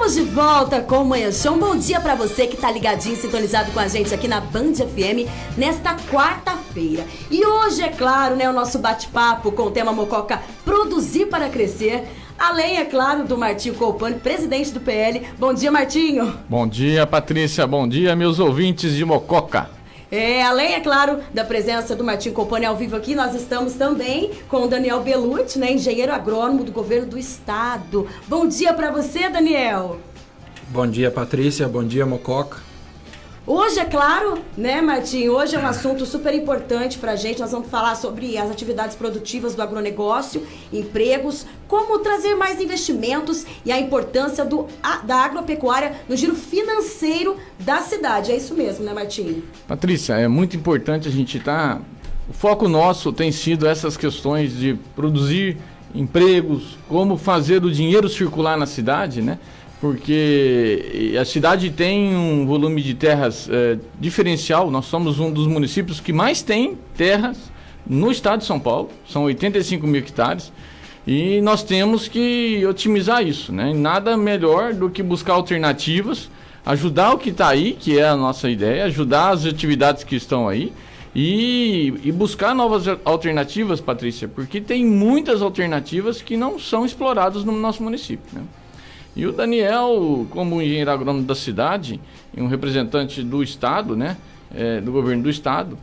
Estamos de volta com o Manhã Show. Um bom dia pra você que tá ligadinho, sintonizado com a gente aqui na Band FM nesta quarta-feira. E hoje, é claro, né, o nosso bate-papo com o tema Mococa Produzir para Crescer. Além, é claro, do Martinho Colpani, presidente do PL. Bom dia, Martinho. Bom dia, Patrícia. Bom dia, meus ouvintes de Mococa. Além, é claro, da presença do Martinho Colpani ao vivo aqui, nós estamos também com o Daniel Bellucci, né, engenheiro agrônomo do governo do estado. Bom dia para você, Daniel. Bom dia, Patrícia. Bom dia, Mococa. Hoje, é claro, né, Martinho, hoje é um assunto super importante pra gente. Nós vamos falar sobre as atividades produtivas do agronegócio, empregos, como trazer mais investimentos e a importância da agropecuária no giro financeiro da cidade. É isso mesmo, né, Martinho? Patrícia, é muito importante a gente estar... O foco nosso tem sido essas questões de produzir empregos, como fazer o dinheiro circular na cidade, né? Porque a cidade tem um volume de terras diferencial. Nós somos um dos municípios que mais tem terras no estado de São Paulo, são 85 mil hectares, e nós temos que otimizar isso, né? Nada melhor do que buscar alternativas, ajudar o que está aí, que é a nossa ideia, ajudar as atividades que estão aí, e buscar novas alternativas, Patrícia, porque tem muitas alternativas que não são exploradas no nosso município, né? E o Daniel, como engenheiro agrônomo da cidade, e um representante do estado, né, do governo do estado,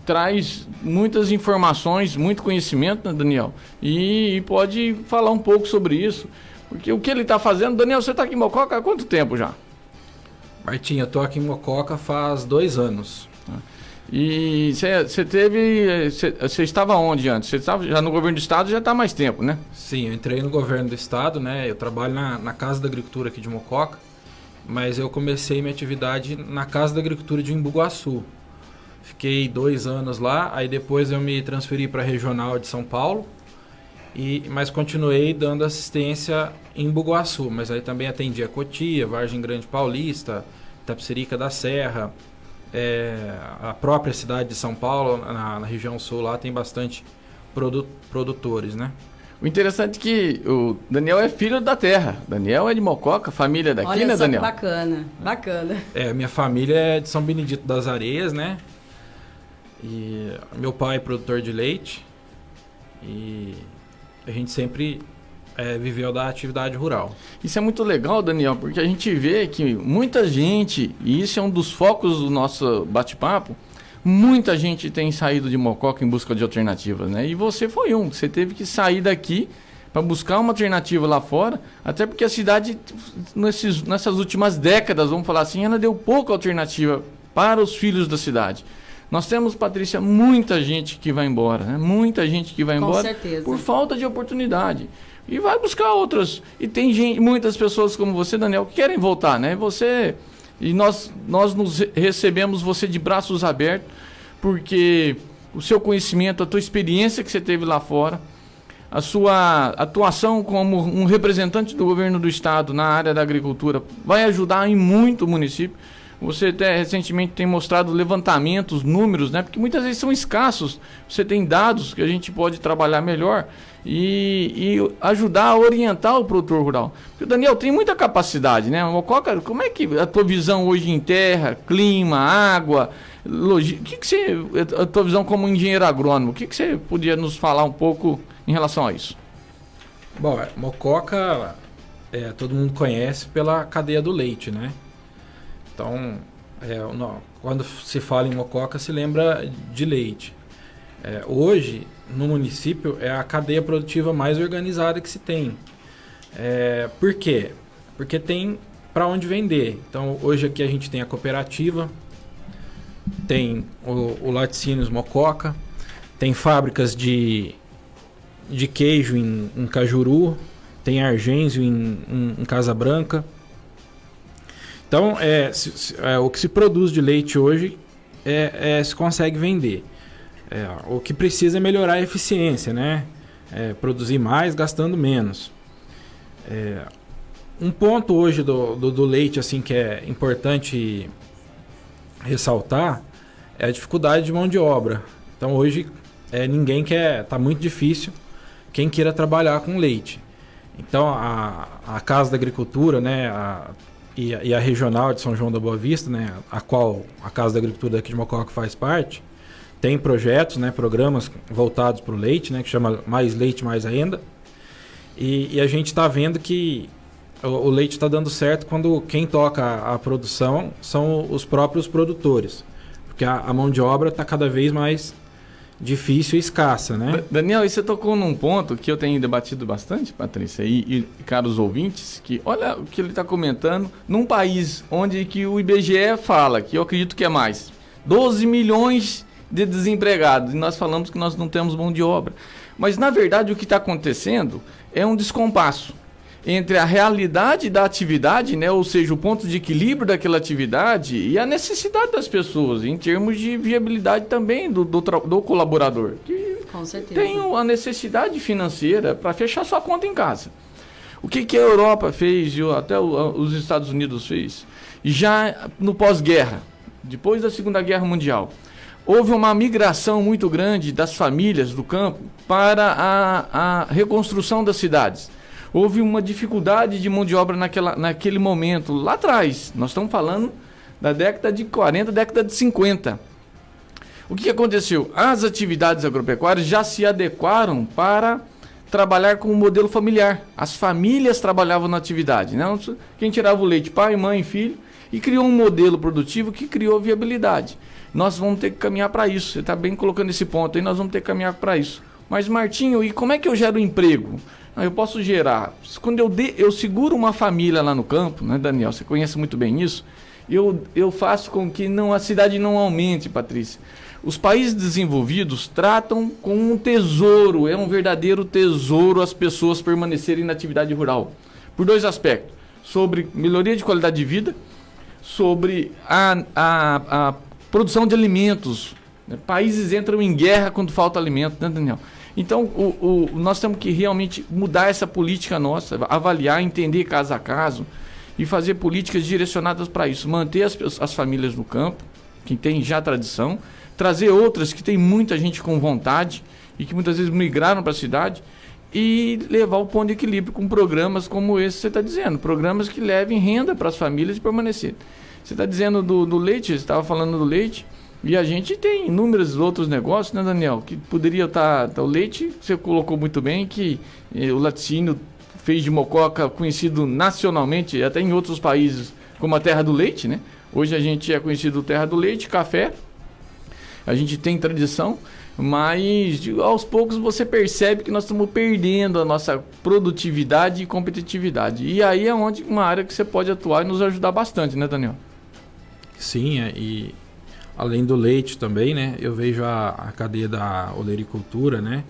traz muitas informações, muito conhecimento, né, Daniel? E pode falar um pouco sobre isso, porque o que ele está fazendo... Daniel, você está aqui em Mococa há quanto tempo já? Martinho, eu estou aqui em Mococa faz 2 anos. E você estava onde antes? Você estava já no governo do estado, já está há mais tempo, né? Sim, eu entrei no governo do estado, né? Eu trabalho na Casa da Agricultura aqui de Mococa, mas eu comecei minha atividade na Casa da Agricultura de Embu-Guaçu. Fiquei 2 anos lá, aí depois eu me transferi para a Regional de São Paulo, mas continuei dando assistência em Embu-Guaçu, mas aí também atendi a Cotia, Vargem Grande Paulista, Itapecerica da Serra. A própria cidade de São Paulo, na região sul, lá tem bastante produtores, né? O interessante é que o Daniel é filho da terra. Daniel é de Mococa, família daqui, olha, né, só Daniel? Que bacana, bacana. Minha família é de São Benedito das Areias, né? E meu pai é produtor de leite. E a gente sempre viveu da atividade rural. Isso é muito legal, Daniel, porque a gente vê que muita gente, e isso é um dos focos do nosso bate-papo, muita gente tem saído de Mococa em busca de alternativas, né? E você foi você teve que sair daqui para buscar uma alternativa lá fora, até porque a cidade, nessas últimas décadas, vamos falar assim, ela deu pouca alternativa para os filhos da cidade. Nós temos, Patrícia, muita gente que vai embora, né? Muita gente que vai embora por falta de oportunidade. E vai buscar outras. E tem muitas pessoas como você, Daniel, que querem voltar, né? Nós recebemos você de braços abertos, porque o seu conhecimento, a tua experiência que você teve lá fora, a sua atuação como um representante do governo do estado na área da agricultura vai ajudar em muito o município. Você até recentemente tem mostrado levantamentos, números, né? Porque muitas vezes são escassos. Você tem dados que a gente pode trabalhar melhor e ajudar a orientar o produtor rural. Porque o Daniel tem muita capacidade, né? Mococa, como é que a tua visão hoje em terra, clima, água, logística, a tua visão como engenheiro agrônomo, o que você podia nos falar um pouco em relação a isso? Bom, Mococa todo mundo conhece pela cadeia do leite, né? Então, quando se fala em Mococa, se lembra de leite. Hoje, no município, é a cadeia produtiva mais organizada que se tem. Por quê? Porque tem para onde vender. Então, hoje aqui a gente tem a cooperativa, tem o Laticínios Mococa, tem fábricas de queijo em Cajuru, tem Argênzio em Casa Branca. Então, o que se produz de leite hoje se consegue vender. O que precisa é melhorar a eficiência, né? Produzir mais, gastando menos. Um ponto hoje do leite assim, que é importante ressaltar é a dificuldade de mão de obra. Então, hoje, ninguém quer... Está muito difícil quem queira trabalhar com leite. Então, a Casa da Agricultura, né, e a regional de São João da Boa Vista, né, a qual a Casa da Agricultura daqui de Mococa faz parte, tem projetos, né, programas voltados para o leite, né, que chama Mais Leite, Mais Renda. E a gente está vendo que o leite está dando certo quando quem toca a produção são os próprios produtores. Porque a mão de obra está cada vez mais difícil e escassa, né? Daniel, e você tocou num ponto que eu tenho debatido bastante, Patrícia, e caros ouvintes, que olha o que ele está comentando, num país onde que o IBGE fala, que eu acredito que é mais, 12 milhões de desempregados, e nós falamos que nós não temos mão de obra. Mas, na verdade, o que está acontecendo é um descompasso entre a realidade da atividade, né, ou seja, o ponto de equilíbrio daquela atividade e a necessidade das pessoas, em termos de viabilidade também do colaborador, que Com certeza. tem a necessidade financeira para fechar sua conta em casa. O que a Europa fez e até os Estados Unidos fez? Já no pós-guerra, depois da Segunda Guerra Mundial, houve uma migração muito grande das famílias do campo para a reconstrução das cidades. Houve uma dificuldade de mão de obra naquele momento, lá atrás. Nós estamos falando da década de 40, década de 50. O que aconteceu? As atividades agropecuárias já se adequaram para trabalhar com o modelo familiar. As famílias trabalhavam na atividade, né? Quem tirava o leite, pai, mãe, filho, e criou um modelo produtivo que criou viabilidade. Nós vamos ter que caminhar para isso. Você está bem colocando esse ponto aí, nós vamos ter que caminhar para isso. Mas, Martinho, e como é que eu gero emprego? Eu posso gerar. Quando eu seguro uma família lá no campo, né, Daniel? Você conhece muito bem isso. Eu faço com que a cidade não aumente, Patrícia. Os países desenvolvidos tratam com um tesouro, é um verdadeiro tesouro as pessoas permanecerem na atividade rural. Por dois aspectos. Sobre melhoria de qualidade de vida, sobre a produção de alimentos. Países entram em guerra quando falta alimento, né, Daniel? Então, nós temos que realmente mudar essa política nossa, avaliar, entender caso a caso e fazer políticas direcionadas para isso. Manter as famílias no campo, que tem já tradição, trazer outras que tem muita gente com vontade e que muitas vezes migraram para a cidade e levar o ponto de equilíbrio com programas como esse que você está dizendo, programas que levem renda para as famílias e permanecer. Você está dizendo do leite, você estava falando do leite. E a gente tem inúmeros outros negócios, né, Daniel? Que poderia estar... O leite, você colocou muito bem, que o laticínio fez de Mococa conhecido nacionalmente, até em outros países, como a terra do leite, né? Hoje a gente é conhecido terra do leite, café. A gente tem tradição, mas aos poucos você percebe que nós estamos perdendo a nossa produtividade e competitividade. E aí é onde uma área que você pode atuar e nos ajudar bastante, né, Daniel? Sim, e... Além do leite também, né? Eu vejo a cadeia da olericultura, né?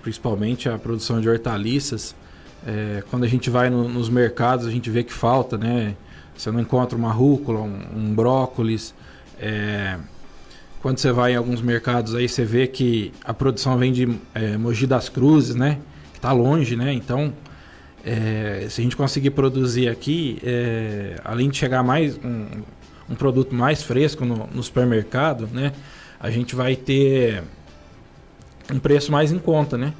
Principalmente a produção de hortaliças. Quando a gente vai nos mercados, a gente vê que falta, né? Você não encontra uma rúcula, um brócolis. Quando você vai em alguns mercados aí, você vê que a produção vem de Mogi das Cruzes, né? Que está longe, né? Então, se a gente conseguir produzir aqui, além de chegar mais... um produto mais fresco no supermercado, né? A gente vai ter um preço mais em conta, né?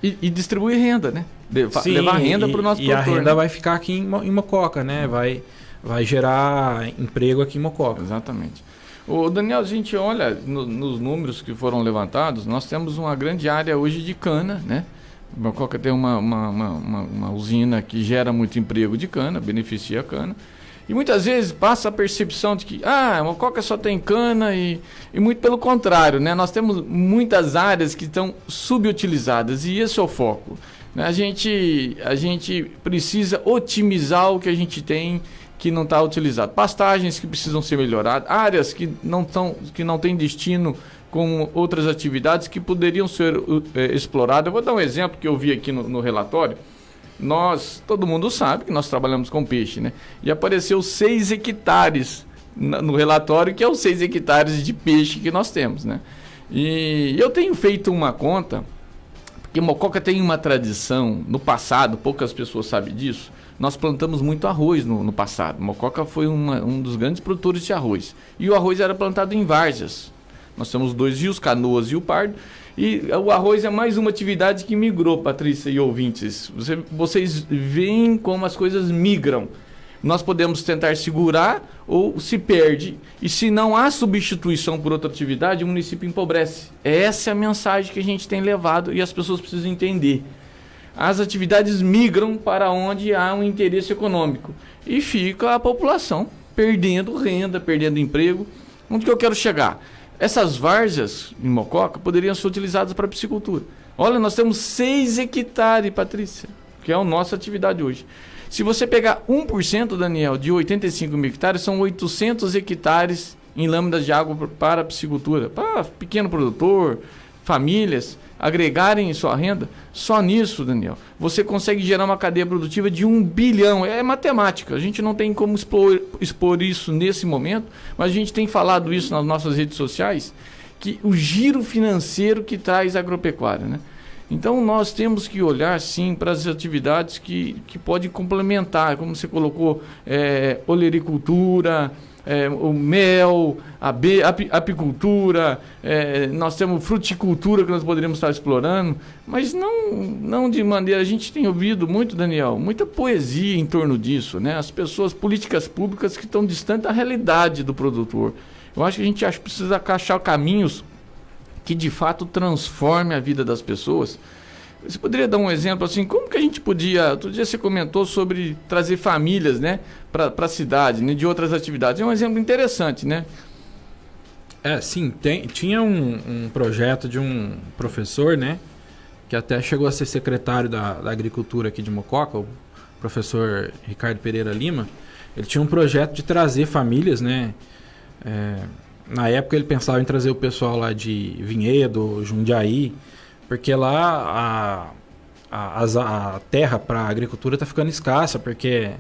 E distribuir renda, né? Levar renda para o nosso produtor. E a renda, né? vai ficar aqui em Mococa, né? Vai gerar emprego aqui em Mococa. Exatamente. O Daniel, a gente olha nos números que foram levantados, nós temos uma grande área hoje de cana, né? Mococa tem uma usina que gera muito emprego de cana, beneficia a cana. E muitas vezes passa a percepção de que a Mococa só tem cana e muito pelo contrário, né? Nós temos muitas áreas que estão subutilizadas e esse é o foco, né? A gente precisa otimizar o que a gente tem que não está utilizado. Pastagens que precisam ser melhoradas, áreas que não têm destino com outras atividades que poderiam ser exploradas. Eu vou dar um exemplo que eu vi aqui no relatório. Todo mundo sabe que nós trabalhamos com peixe, né? E apareceu 6 hectares no relatório, que é os 6 hectares de peixe que nós temos, né? E eu tenho feito uma conta, porque Mococa tem uma tradição, no passado, poucas pessoas sabem disso, nós plantamos muito arroz no passado. Mococa foi um dos grandes produtores de arroz. E o arroz era plantado em várzeas. Nós temos 2 rios, Canoas e o Pardo, E o arroz é mais uma atividade que migrou, Patrícia e ouvintes. Vocês veem como as coisas migram. Nós podemos tentar segurar ou se perde. E se não há substituição por outra atividade, o município empobrece. Essa é a mensagem que a gente tem levado e as pessoas precisam entender. As atividades migram para onde há um interesse econômico. E fica a população perdendo renda, perdendo emprego. Onde que eu quero chegar? Essas várzeas em Mococa poderiam ser utilizadas para piscicultura. Olha, nós temos 6 hectares, Patrícia, que é a nossa atividade hoje. Se você pegar 1%, Daniel, de 85 mil hectares, são 800 hectares em lâminas de água para piscicultura. Para pequeno produtor, famílias agregarem sua renda. Só nisso, Daniel, você consegue gerar uma cadeia produtiva de 1 bilhão. É matemática, a gente não tem como expor isso nesse momento, mas a gente tem falado isso nas nossas redes sociais, que o giro financeiro que traz a agropecuária, né? Então nós temos que olhar sim para as atividades que podem complementar, como você colocou, olericultura, o mel, apicultura, nós temos fruticultura que nós poderíamos estar explorando, mas não de maneira... A gente tem ouvido muito, Daniel, muita poesia em torno disso, né? As pessoas, políticas públicas que estão distantes da realidade do produtor. Eu acho que a gente precisa achar caminhos que de fato transforme a vida das pessoas. Você poderia dar um exemplo assim, como que a gente podia... Outro dia você comentou sobre trazer famílias, né, para a cidade, né, de outras atividades. É um exemplo interessante, né? Sim, tinha um projeto de um professor, né, que até chegou a ser secretário da Agricultura aqui de Mococa, o professor Ricardo Pereira Lima. Ele tinha um projeto de trazer famílias, né, na época ele pensava em trazer o pessoal lá de Vinhedo, Jundiaí, porque lá a terra para a agricultura está ficando escassa, porque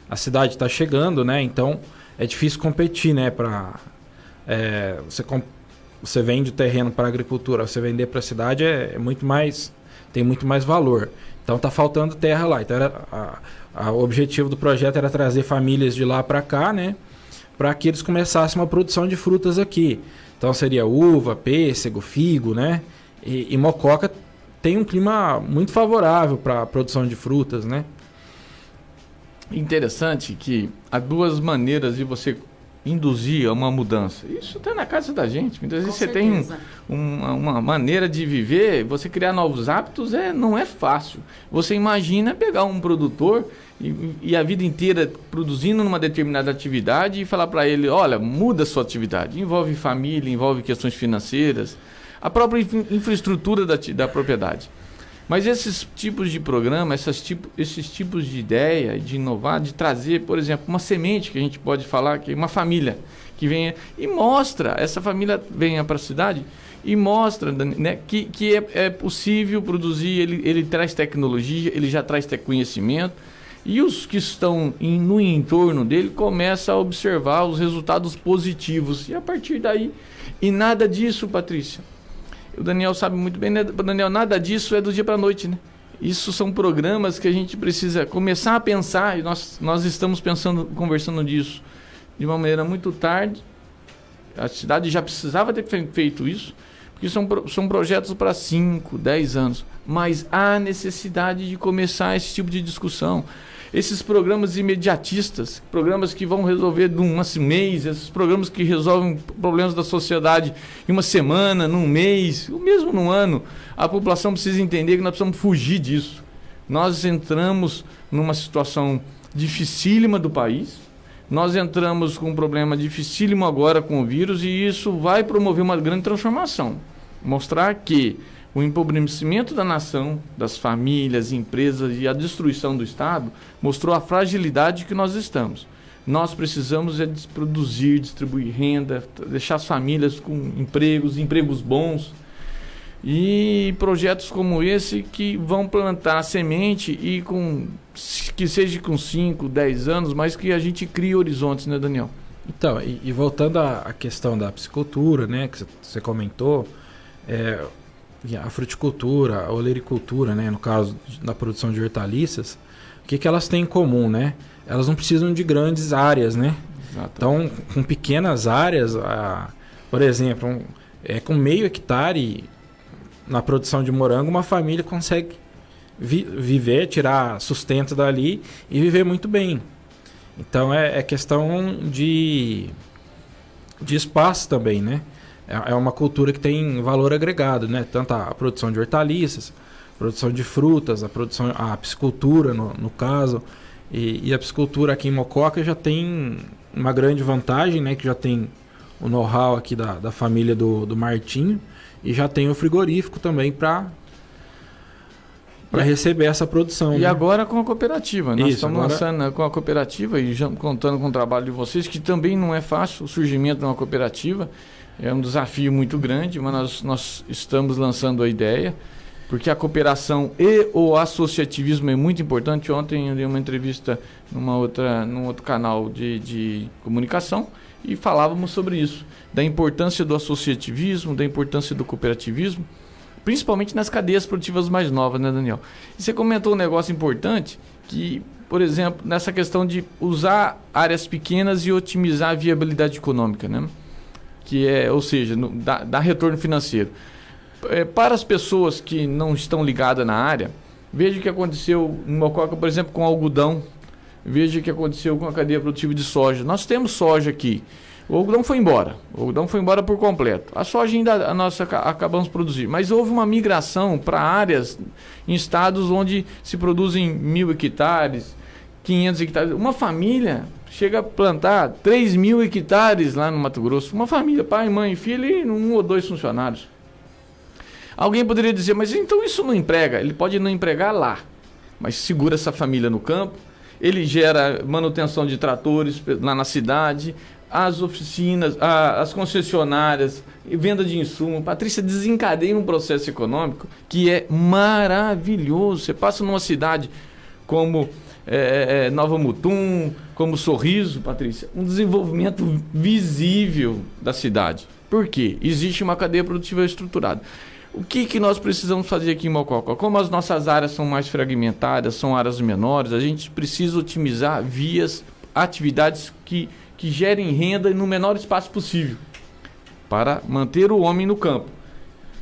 a cidade está chegando, né? Então é difícil competir, né? Você vende o terreno para a agricultura, você vender para a cidade tem muito mais valor. Então está faltando terra lá. Então o objetivo do projeto era trazer famílias de lá para cá, né? Para que eles começassem uma produção de frutas aqui. Então seria uva, pêssego, figo, né? E Mococa tem um clima muito favorável para a produção de frutas, né? Interessante que há 2 maneiras de você induzir a uma mudança. Isso está na casa da gente. Muitas vezes você tem uma maneira de viver, você criar novos hábitos não é fácil. Você imagina pegar um produtor e a vida inteira produzindo numa determinada atividade e falar para ele, olha, muda a sua atividade. Envolve família, envolve questões financeiras, a própria infraestrutura da propriedade. Mas esses tipos de programa, esses tipos de ideia, de inovar, de trazer, por exemplo, uma semente que a gente pode falar, que uma família que venha e mostra, essa família venha para a cidade e mostra, né, que é possível produzir, ele traz tecnologia, ele já traz conhecimento, e os que estão no entorno dele começam a observar os resultados positivos. E a partir daí, e nada disso, Patrícia, o Daniel sabe muito bem, né, Daniel, nada disso é do dia para a noite, né? Isso são programas que a gente precisa começar a pensar, e nós estamos conversando disso de uma maneira muito tarde. A cidade já precisava ter feito isso, porque são projetos para 5, 10 anos. Mas há necessidade de começar esse tipo de discussão. Esses programas imediatistas, programas que vão resolver de um mês, esses programas que resolvem problemas da sociedade em uma semana, num mês, ou mesmo num ano, a população precisa entender que nós precisamos fugir disso. Nós entramos numa situação dificílima do país, nós entramos com um problema dificílimo agora com o vírus, e isso vai promover uma grande transformação. Mostrar que o empobrecimento da nação, das famílias, empresas e a destruição do Estado mostrou a fragilidade que nós estamos. Nós precisamos produzir, distribuir renda, deixar as famílias com empregos bons, e projetos como esse que vão plantar a semente e que seja com 5, 10 anos, mas que a gente crie horizontes, né, Daniel? Então, e voltando à questão da piscicultura, né, que você comentou, a fruticultura, a olericultura, né, no caso da produção de hortaliças, o que elas têm em comum, né? Elas não precisam de grandes áreas, né? Exatamente. Então, com pequenas áreas, por exemplo, com meio hectare, na produção de morango, uma família consegue viver, tirar sustento dali e viver muito bem. Então é questão de espaço também, né? É uma cultura que tem valor agregado, né? Tanto a produção de hortaliças, produção de frutas, a piscicultura, no caso. E a piscicultura aqui em Mococa já tem uma grande vantagem, né? Que já tem o know-how aqui da família do Martinho e já tem o frigorífico também para receber essa produção. E né? agora com a cooperativa. Nós estamos agora... lançando com a cooperativa e já contando com o trabalho de vocês, que também não é fácil o surgimento de uma cooperativa. É um desafio muito grande, mas nós estamos lançando a ideia, porque a cooperação e o associativismo é muito importante. Ontem eu dei uma entrevista num outro canal de comunicação e falávamos sobre isso, da importância do associativismo, da importância do cooperativismo, principalmente nas cadeias produtivas mais novas, né, Daniel? E você comentou um negócio importante, que, por exemplo, nessa questão de usar áreas pequenas e otimizar a viabilidade econômica, né? Que é, ou seja, dá retorno financeiro. Para as pessoas que não estão ligadas na área, veja o que aconteceu em Mococa, por exemplo, com algodão. Veja o que aconteceu com a cadeia produtiva de soja. Nós temos soja aqui. O algodão foi embora. O algodão foi embora por completo. A soja ainda nós acabamos de produzir. Mas houve uma migração para áreas em estados onde se produzem 1.000 hectares, 500 hectares. Uma família chega a plantar 3.000 hectares lá no Mato Grosso. Uma família, pai, mãe, filho e 1 ou 2 funcionários. Alguém poderia dizer, mas então isso não emprega? Ele pode não empregar lá, mas segura essa família no campo. Ele gera manutenção de tratores lá na cidade, as oficinas, as concessionárias, venda de insumo. Patrícia, desencadeia um processo econômico que é maravilhoso. Você passa numa cidade como Nova Mutum, como Sorriso, Patrícia, um desenvolvimento visível da cidade. Por quê? Existe uma cadeia produtiva estruturada. O que nós precisamos fazer aqui em Mococa? Como as nossas áreas são mais fragmentadas, são áreas menores, a gente precisa otimizar atividades que gerem renda no menor espaço possível, para manter o homem no campo,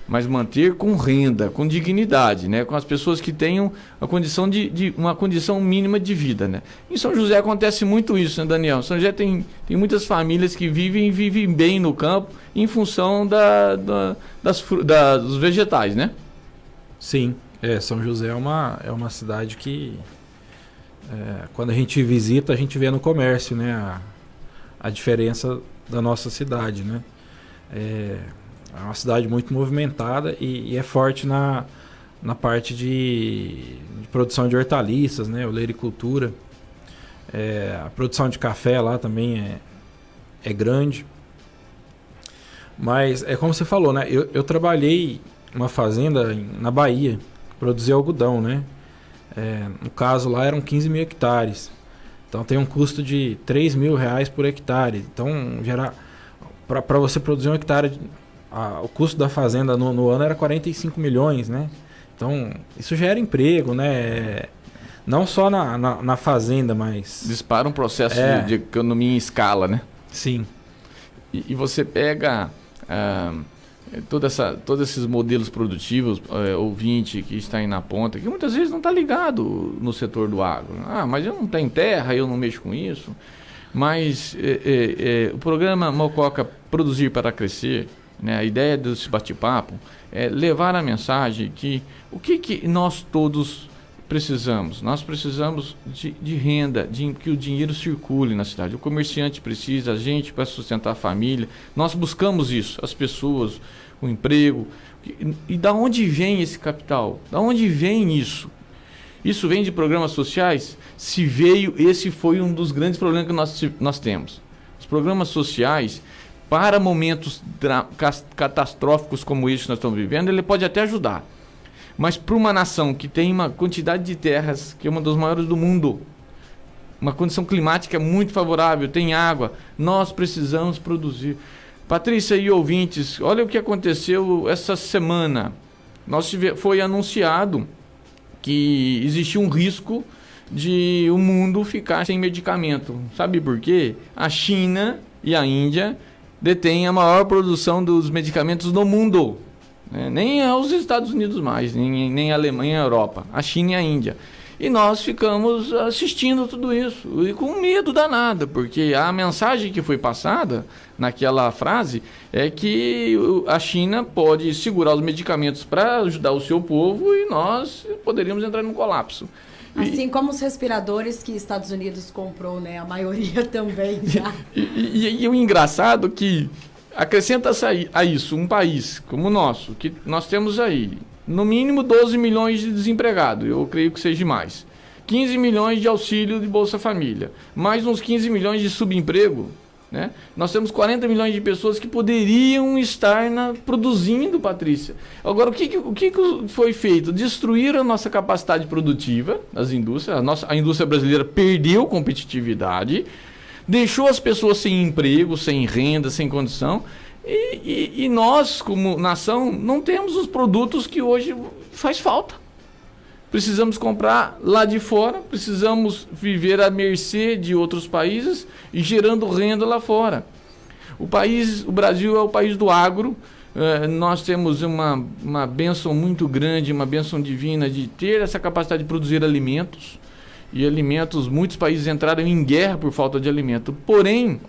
mas manter com renda, com dignidade, né? Com as pessoas que tenham a condição uma condição mínima de vida, né? Em São José acontece muito isso, né, Daniel? São José tem muitas famílias que vivem bem no campo em função dos vegetais, né? Sim, São José é uma cidade que quando a gente visita, a gente vê no comércio, né? A diferença da nossa cidade, né? É uma cidade muito movimentada e é forte na parte de produção de hortaliças, né? Olericultura. A produção de café lá também é grande. Mas é como você falou, né? Eu trabalhei numa fazenda na Bahia, produzia algodão, né? No caso lá eram 15.000 hectares. Então tem um custo de R$3.000 por hectare. Então, para você produzir um hectare, o custo da fazenda no ano era 45 milhões, né? Então, isso gera emprego, né? Não só na fazenda, mas... Dispara um processo de economia em escala, né? Sim. E você pega todos esses modelos produtivos, ouvinte que está aí na ponta, que muitas vezes não está ligado no setor do agro. Mas eu não tenho terra, eu não mexo com isso. Mas o programa Mococa Produzir para Crescer, né, a ideia desse bate-papo é levar a mensagem que o que nós todos precisamos? Nós precisamos de renda, que o dinheiro circule na cidade. O comerciante precisa, a gente para sustentar a família. Nós buscamos isso, as pessoas, o emprego. E da onde vem esse capital? Da onde vem isso? Isso vem de programas sociais? Se veio, esse foi um dos grandes problemas que nós temos. Os programas sociais, para momentos catastróficos como esse que nós estamos vivendo, ele pode até ajudar. Mas para uma nação que tem uma quantidade de terras, que é uma das maiores do mundo, uma condição climática muito favorável, tem água, nós precisamos produzir. Patrícia e ouvintes, olha o que aconteceu essa semana. Foi anunciado que existia um risco de o mundo ficar sem medicamento. Sabe por quê? A China e a Índia detêm a maior produção dos medicamentos no mundo. né? Nem os Estados Unidos mais, nem a Alemanha e a Europa, a China e a Índia. E nós ficamos assistindo tudo isso, e com medo danado, porque a mensagem que foi passada naquela frase é que a China pode segurar os medicamentos para ajudar o seu povo e nós poderíamos entrar num colapso. Assim como os respiradores que Estados Unidos comprou, né? A maioria também já. E o engraçado que acrescenta a isso um país como o nosso, que nós temos aí no mínimo 12 milhões de desempregados, eu creio que seja mais. 15 milhões de auxílio de Bolsa Família, mais uns 15 milhões de subemprego, né? Nós temos 40 milhões de pessoas que poderiam estar produzindo, Patrícia. Agora, o que foi feito? Destruíram a nossa capacidade produtiva, as indústrias. A indústria brasileira perdeu competitividade, deixou as pessoas sem emprego, sem renda, sem condição. E nós, como nação, não temos os produtos que hoje faz falta. Precisamos comprar lá de fora, precisamos viver à mercê de outros países e gerando renda lá fora. O Brasil é o país do agro. Nós temos uma bênção muito grande, uma bênção divina de ter essa capacidade de produzir alimentos. E alimentos, muitos países entraram em guerra por falta de alimento. Porém,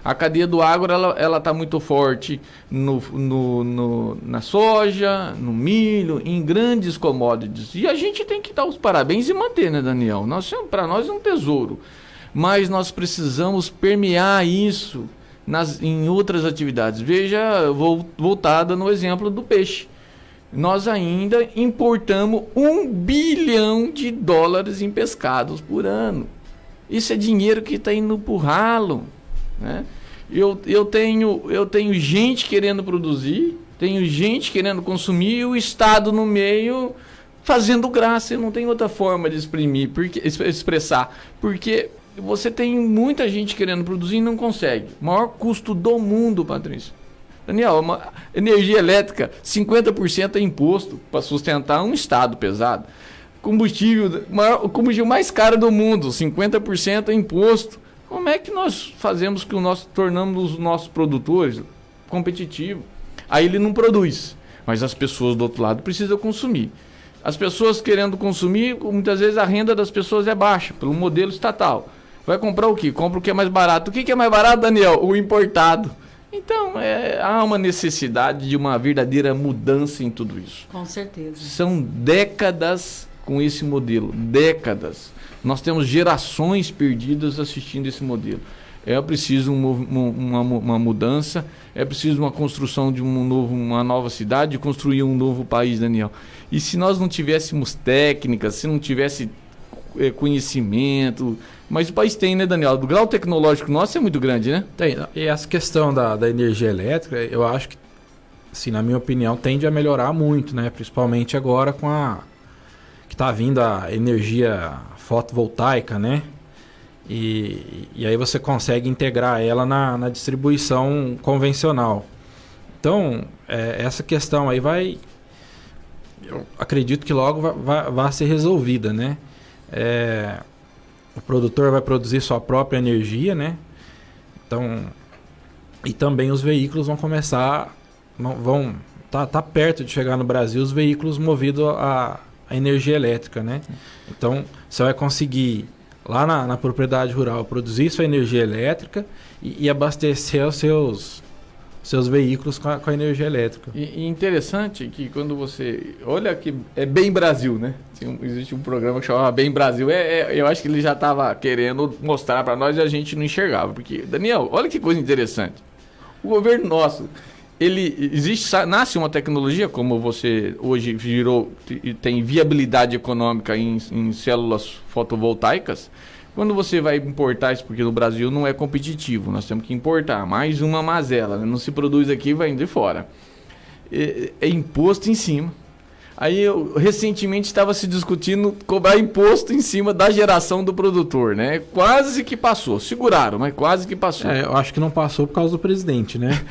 a cadeia do agro ela está muito forte na soja, no milho, em grandes commodities. E a gente tem que dar os parabéns e manter, né, Daniel? Para nós é um tesouro. Mas nós precisamos permear isso em outras atividades. Veja, voltada no exemplo do peixe. Nós ainda importamos $1 bilhão em pescados por ano. Isso é dinheiro que está indo para o ralo, né? Eu tenho gente querendo produzir, tenho gente querendo consumir e o Estado no meio fazendo graça. Eu não tenho outra forma de expressar, porque você tem muita gente querendo produzir e não consegue. O maior custo do mundo, Patrícia. Daniel, energia elétrica, 50% é imposto para sustentar um Estado pesado. O combustível mais caro do mundo, 50% é imposto. Como é que nós fazemos que tornamos os nossos produtores competitivos? Aí ele não produz, mas as pessoas do outro lado precisam consumir. As pessoas querendo consumir, muitas vezes a renda das pessoas é baixa, pelo modelo estatal. Vai comprar o quê? Compra o que é mais barato. O que é mais barato, Daniel? O importado. Então, há uma necessidade de uma verdadeira mudança em tudo isso. Com certeza. São décadas com esse modelo, décadas. Nós temos gerações perdidas assistindo esse modelo. É preciso uma mudança, é preciso uma construção de uma nova cidade, de construir um novo país, Daniel. E se nós não tivéssemos técnicas, se não tivesse conhecimento... Mas o país tem, né, Daniel? O grau tecnológico nosso é muito grande, né? Tem. E essa questão da energia elétrica, eu acho que, assim, na minha opinião, tende a melhorar muito, né? Principalmente agora com que está vindo a energia fotovoltaica, né? E aí você consegue integrar ela na distribuição convencional. Então, essa questão aí eu acredito que logo vai ser resolvida, né? O produtor vai produzir sua própria energia, né? Então, e também os veículos vão começar, tá perto de chegar no Brasil os veículos movidos a energia elétrica, né? Então, você vai conseguir lá na propriedade rural produzir sua energia elétrica e abastecer os seus veículos com a energia elétrica. E interessante que quando você... Olha que é Bem Brasil, né? Existe um programa que chamava Bem Brasil. Eu acho que ele já estava querendo mostrar para nós e a gente não enxergava. Porque, Daniel, olha que coisa interessante. O governo nosso, nasce uma tecnologia, como você hoje tem viabilidade econômica em células fotovoltaicas. Quando você vai importar isso, porque no Brasil não é competitivo, nós temos que importar. Mais uma mazela, né? Não se produz aqui, vai de fora. É imposto em cima. Aí, recentemente, estava se discutindo cobrar imposto em cima da geração do produtor, né? Quase que passou. Seguraram, mas quase que passou. Eu acho que não passou por causa do presidente, né?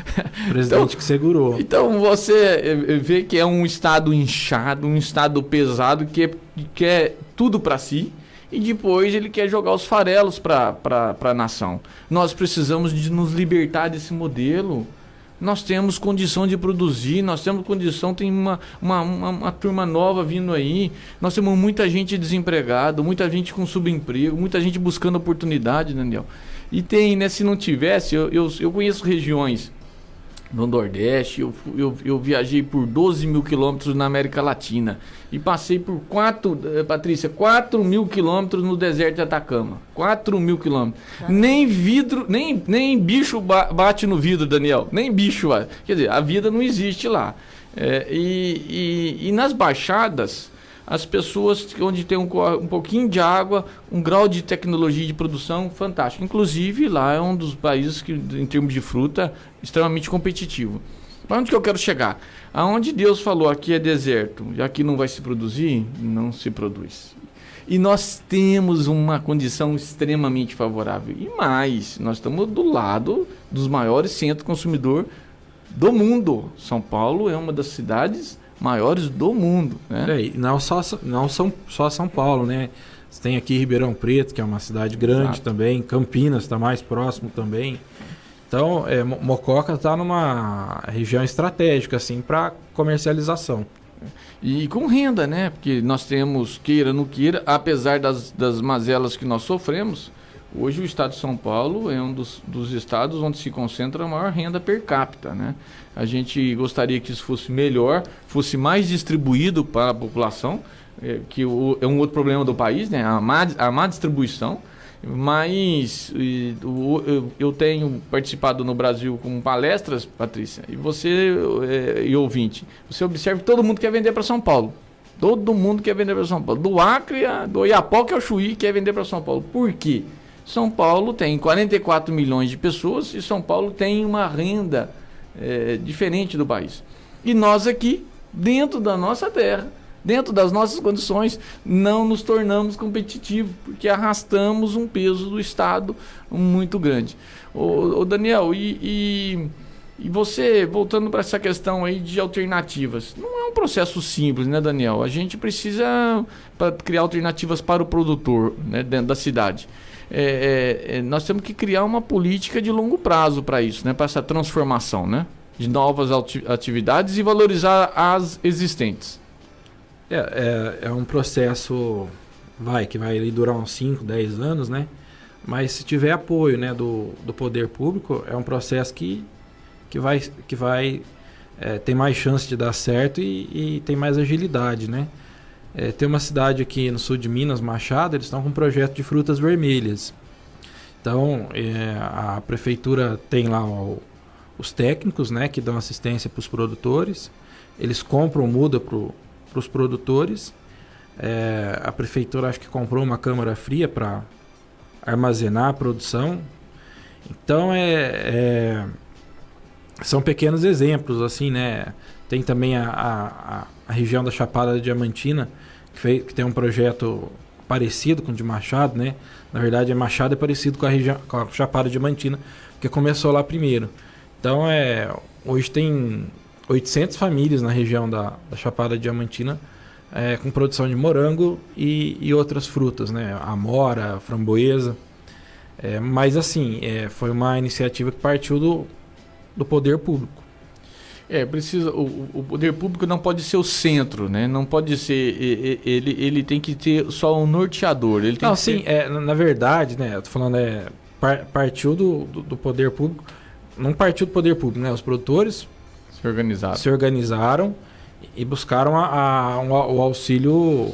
O presidente que segurou. Então, você vê que é um Estado inchado, um Estado pesado, que quer tudo para si. E depois ele quer jogar os farelos para a nação. Nós precisamos de nos libertar desse modelo. nós temos condição de produzir, nós temos condição, tem uma turma nova vindo aí, nós temos muita gente desempregada, muita gente com subemprego, muita gente buscando oportunidade, Daniel. E tem, né, se não tivesse, eu conheço regiões no Nordeste, eu viajei por 12 mil quilômetros na América Latina e passei por 4 mil quilômetros no deserto de Atacama. 4 mil quilômetros. Nem vidro, nem bicho bate no vidro, Daniel. Nem bicho bate. Quer dizer, a vida não existe lá. E nas baixadas, as pessoas onde tem um pouquinho de água, um grau de tecnologia de produção fantástico. Inclusive, lá é um dos países que, em termos de fruta, extremamente competitivo. Para onde que eu quero chegar? Aonde Deus falou, aqui é deserto, e aqui não vai se produzir, não se produz. E nós temos uma condição extremamente favorável. E mais, nós estamos do lado dos maiores centros consumidor do mundo. São Paulo é uma das cidades maiores do mundo, né? E não são só São Paulo, né? Você tem aqui Ribeirão Preto, que é uma cidade grande. Exato. Também, Campinas está mais próximo também. Então, Mococa está numa região estratégica assim para comercialização. E com renda, né? Porque nós temos, queira não queira, apesar das mazelas que nós sofremos, hoje o estado de São Paulo é um dos estados onde se concentra a maior renda per capita, né? A gente gostaria que isso fosse melhor, fosse mais distribuído para a população, que é um outro problema do país, né? A má distribuição. Mas eu tenho participado no Brasil com palestras, Patrícia, e você, e ouvinte, você observa que todo mundo quer vender para São Paulo. Todo mundo quer vender para São Paulo. Do Acre, do Oiapoque ao Chuí quer vender para São Paulo. Por quê? São Paulo tem 44 milhões de pessoas e São Paulo tem uma renda diferente do país. E nós aqui, dentro da nossa terra, dentro das nossas condições, não nos tornamos competitivos, porque arrastamos um peso do Estado muito grande. Ô Daniel, e você, voltando para essa questão aí de alternativas, não é um processo simples, né, Daniel? A gente precisa criar alternativas para o produtor, né, dentro da cidade. Nós temos que criar uma política de longo prazo para isso, né, para essa transformação, né, de novas atividades e valorizar as existentes. É um processo que vai durar uns 5, 10 anos, né? Mas se tiver apoio, né, do poder público, é um processo que vai ter mais chance de dar certo e tem mais agilidade, né? Tem uma cidade aqui no sul de Minas, Machado, eles estão com um projeto de frutas vermelhas. Então, a prefeitura tem lá os técnicos, né, que dão assistência para os produtores. Eles compram muda para os produtores. A prefeitura acho que comprou uma câmara fria para armazenar a produção. Então são pequenos exemplos assim, né? Tem também a região da Chapada Diamantina que tem um projeto parecido com o de Machado, né? Na verdade, Machado é parecido com a Chapada Diamantina, porque começou lá primeiro. Então hoje tem 800 famílias na região da Chapada Diamantina com produção de morango e outras frutas, né? Amora, framboesa. Mas assim, foi uma iniciativa que partiu do poder público. O poder público não pode ser o centro, né? Não pode ser... Ele tem que ter só um norteador. Ele tem não, sim, na verdade, né? Eu tô falando, partiu do poder público. Não partiu do poder público, né? Os produtores se organizaram e buscaram o auxílio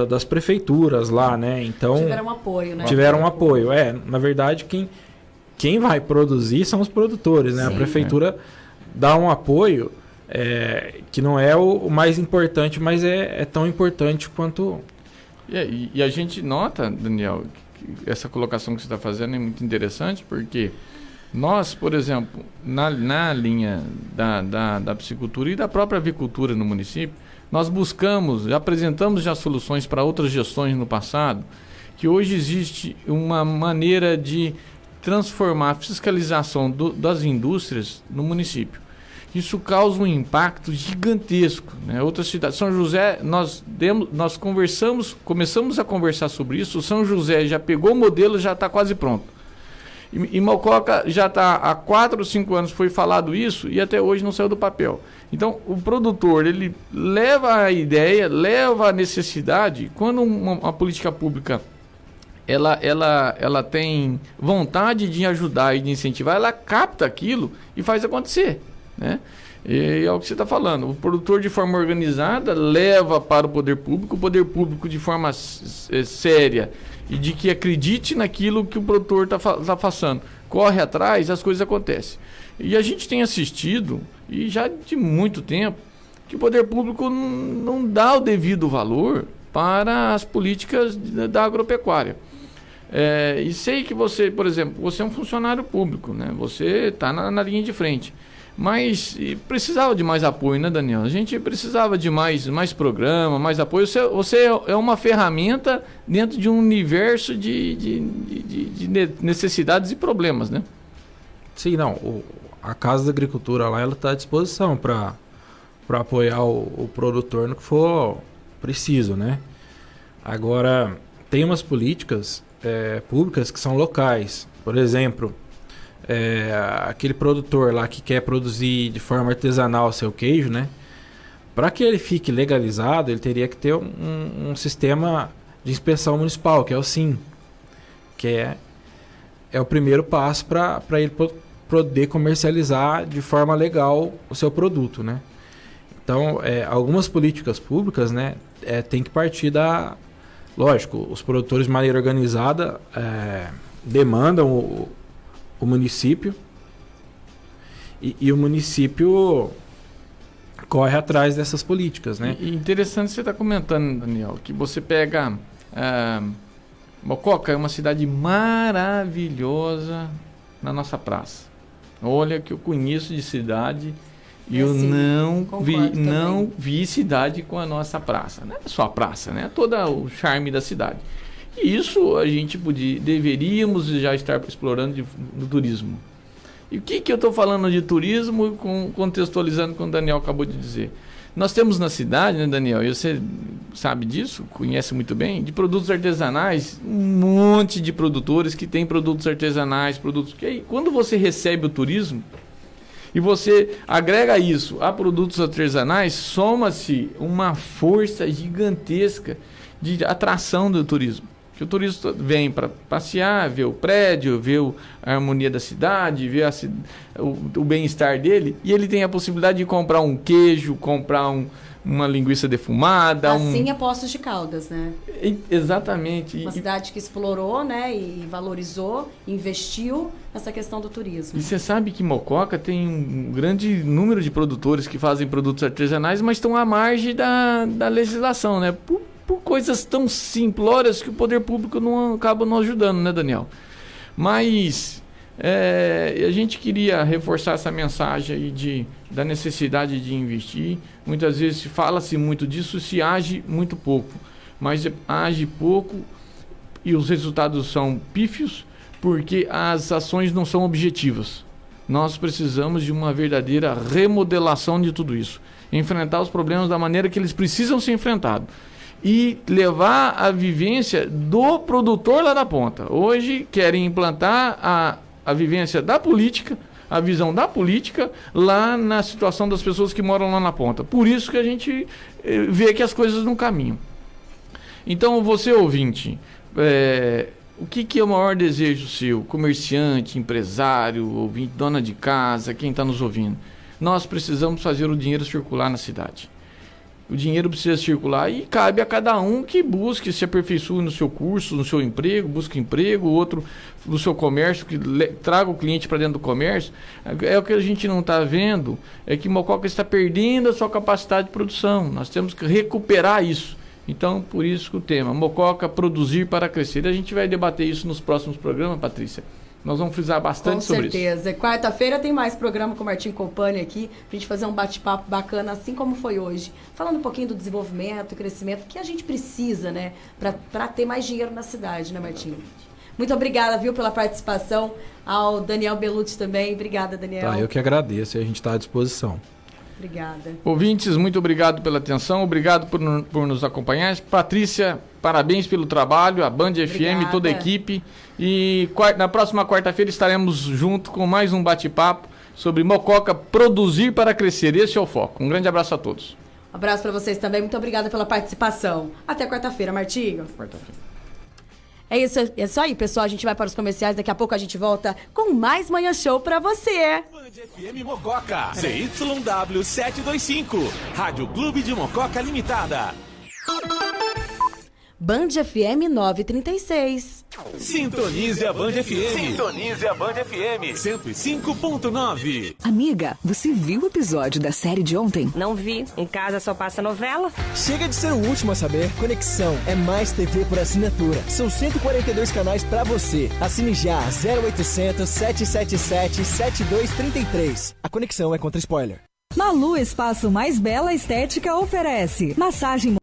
das prefeituras lá, né? Então tiveram apoio, né? Tiveram apoio. Na verdade, quem vai produzir são os produtores, né? Sim, a prefeitura dá um apoio que não é o mais importante, mas é tão importante quanto... E a gente nota, Daniel, que essa colocação que você está fazendo é muito interessante, porque nós, por exemplo, na linha da piscicultura e da própria avicultura no município, nós apresentamos já soluções para outras gestões no passado, que hoje existe uma maneira de transformar a fiscalização das indústrias no município. Isso causa um impacto gigantesco, né? Outras cidades, São José, nós começamos a conversar sobre isso. O São José já pegou o modelo, já está quase pronto. E Mococa já está há 4 ou 5 anos foi falado isso e até hoje não saiu do papel. Então, o produtor, ele leva a ideia, leva a necessidade. Quando uma política pública ela tem vontade de ajudar e de incentivar, ela capta aquilo e faz acontecer, né? E é o que você está falando. O produtor, de forma organizada, leva para o poder público de forma séria e de que acredite naquilo que o produtor está passando. Corre atrás, as coisas acontecem. E a gente tem assistido, e já de muito tempo, que o poder público não dá o devido valor para as políticas da agropecuária. E sei que você, por exemplo, você é um funcionário público, né? Você está na linha de frente. Mas precisava de mais apoio, né, Daniel? A gente precisava de mais programa, mais apoio. Você é uma ferramenta dentro de um universo de necessidades e problemas, né? Sim, não. A Casa da Agricultura lá, ela está à disposição para apoiar o produtor no que for preciso, né? Agora, tem umas políticas públicas que são locais. Por exemplo, aquele produtor lá que quer produzir de forma artesanal seu queijo, né? Para que ele fique legalizado, ele teria que ter um sistema de inspeção municipal, que é o SIM, que é o primeiro passo para ele poder comercializar de forma legal o seu produto, né? Então, algumas políticas públicas, né, tem que partir lógico, os produtores de maneira organizada demandam o município e o município corre atrás dessas políticas, né? E interessante você estar comentando, Daniel, que você pega Mococa é uma cidade maravilhosa na nossa praça. Olha que eu conheço de cidade e eu não vi cidade com a nossa praça. Não é só a praça, né? Todo o charme da cidade. E isso a gente deveríamos já estar explorando no turismo. E o que eu estou falando de turismo, contextualizando com o Daniel acabou de dizer? Nós temos na cidade, né, Daniel, e você sabe disso, conhece muito bem, de produtos artesanais, um monte de produtores que têm produtos artesanais, que aí, quando você recebe o turismo e você agrega isso a produtos artesanais, soma-se uma força gigantesca de atração do turismo. Que o turista vem para passear, ver o prédio, ver a harmonia da cidade, ver o bem-estar dele, e ele tem a possibilidade de comprar um queijo, comprar uma linguiça defumada. Assim é Poços de Caldas, né? Exatamente. Uma cidade que explorou, né, e valorizou, investiu nessa questão do turismo. E você sabe que Mococa tem um grande número de produtores que fazem produtos artesanais, mas estão à margem da legislação, né? Por coisas tão simplórias que o poder público acaba não ajudando, né, Daniel? Mas a gente queria reforçar essa mensagem aí da necessidade de investir. Muitas vezes fala-se muito disso, se age muito pouco. Mas age pouco e os resultados são pífios porque as ações não são objetivas. Nós precisamos de uma verdadeira remodelação de tudo isso. Enfrentar os problemas da maneira que eles precisam ser enfrentados. E levar a vivência do produtor lá da ponta. Hoje querem implantar a vivência da política, a visão da política lá na situação das pessoas que moram lá na ponta. Por isso que a gente vê que as coisas não caminham. Então, você ouvinte, o que é o maior desejo seu? Comerciante, empresário, ouvinte, dona de casa, quem está nos ouvindo? Nós precisamos fazer o dinheiro circular na cidade. O dinheiro precisa circular e cabe a cada um que busque, se aperfeiçoe no seu curso, no seu emprego, busque emprego, outro no seu comércio, que traga o cliente para dentro do comércio. O que a gente não está vendo é que Mococa está perdendo a sua capacidade de produção. Nós temos que recuperar isso. Então, por isso que o tema, Mococa, produzir para crescer. A gente vai debater isso nos próximos programas, Patrícia. Nós vamos frisar bastante sobre isso. Com certeza. Quarta-feira tem mais programa com o Martim Compani aqui, pra gente fazer um bate-papo bacana, assim como foi hoje. Falando um pouquinho do desenvolvimento, crescimento, que a gente precisa, né? Pra ter mais dinheiro na cidade, né, Martim? Muito obrigada, viu, pela participação. Ao Daniel Bellucci também. Obrigada, Daniel. Tá, eu que agradeço e a gente está à disposição. Obrigada. Ouvintes, muito obrigado pela atenção, obrigado por nos acompanhar. Patrícia, parabéns pelo trabalho, a Band FM, toda a equipe. E na próxima quarta-feira estaremos junto com mais um bate-papo sobre Mococa Produzir para Crescer. Esse é o foco. Um grande abraço a todos. Um abraço para vocês também, muito obrigada pela participação. Até quarta-feira, Martinho. Quarta-feira. É isso aí, pessoal. A gente vai para os comerciais. Daqui a pouco a gente volta com mais Manhã Show pra você. Band FM Mococa, CYW 725, Rádio Clube de Mococa Limitada. Band FM 936. Sintonize a Band FM. Sintonize a Band FM 105.9. Amiga, você viu o episódio da série de ontem? Não vi. Em casa só passa novela. Chega de ser o último a saber. Conexão é mais TV por assinatura. São 142 canais pra você. Assine já 0800 777 7233. A conexão é contra spoiler. Malu Espaço Mais Bela Estética oferece massagem